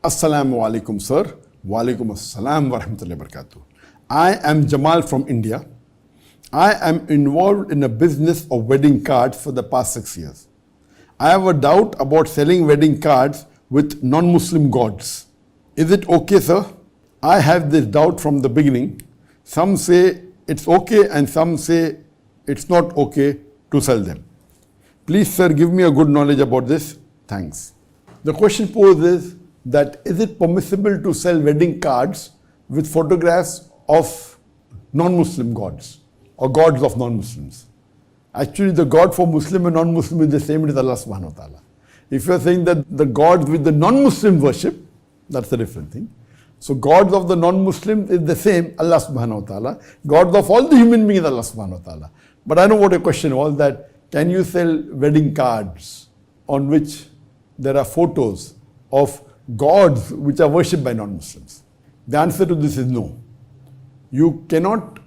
Assalamu alaikum, sir. Wa alaikum assalam wa rahmatullahi wa barakatuh. I am Jamal from India. I am involved in a business of wedding cards for the past 6 years. I have a doubt about selling wedding cards with non-Muslim gods. Is it okay, sir? I have this doubt from the beginning. Some say it's okay and some say it's not okay to sell them. Please, sir, give me a good knowledge about this. Thanks. The question posed is that is it permissible to sell wedding cards with photographs of non-Muslim gods or gods of non-Muslims? Actually, the God for Muslim and non-Muslim is the same as Allah subhanahu wa ta'ala. If you are saying that the gods with the non-Muslim worship, that's a different thing. So gods of the non-Muslims is the same, Allah subhanahu wa ta'ala. Gods of all the human beings, Allah subhanahu wa ta'ala. But I know what your question was, that can you sell wedding cards on which there are photos of gods which are worshipped by non-Muslims? The answer to this is no. You cannot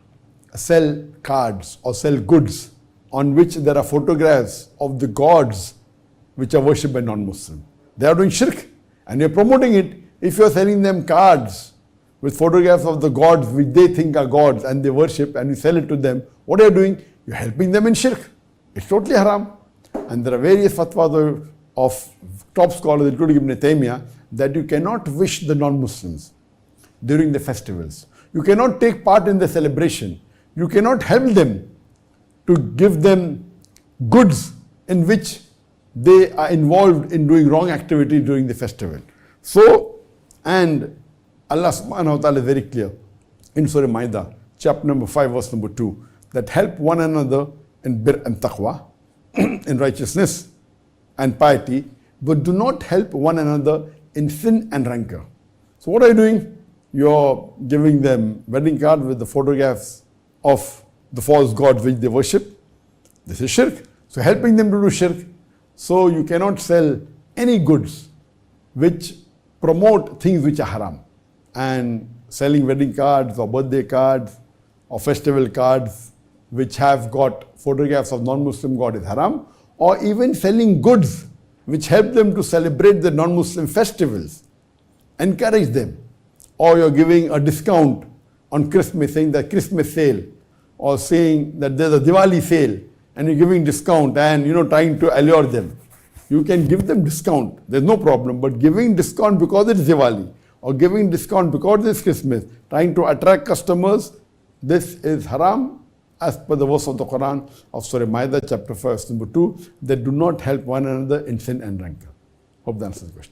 sell cards or sell goods on which there are photographs of the gods which are worshipped by non-Muslims. They are doing shirk and you're promoting it. If you're selling them cards with photographs of the gods which they think are gods and they worship, and you sell it to them, what are you doing? You're helping them in shirk. It's totally haram. And there are various fatwas of top scholars, including Ibn Taymiyyah, that you cannot wish the non-Muslims during the festivals. You cannot take part in the celebration. You cannot help them to give them goods in which they are involved in doing wrong activity during the festival. So, and Allah subhanahu wa ta'ala is very clear in Surah Ma'idah, chapter number 5, verse number 2, that help one another in bir and taqwa, in righteousness and piety, but do not help one another in sin and rancor. So what are you doing? You're giving them wedding cards with the photographs of the false gods which they worship. This is shirk. So helping them to do shirk. So you cannot sell any goods which promote things which are haram. And selling wedding cards or birthday cards or festival cards which have got photographs of non-Muslim god is haram. Or even selling goods which help them to celebrate the non-Muslim festivals. Encourage them. Or you're giving a discount on Christmas, saying that Christmas sale, or saying that there's a Diwali sale and you're giving discount and trying to allure them. You can give them discount, there's no problem, but giving discount because it's Diwali or giving discount because it's Christmas, trying to attract customers, this is haram as per the verse of the Quran of Surah Ma'idah chapter 5 verse number 2, that do not help one another in sin and rancor. Hope that answers the question.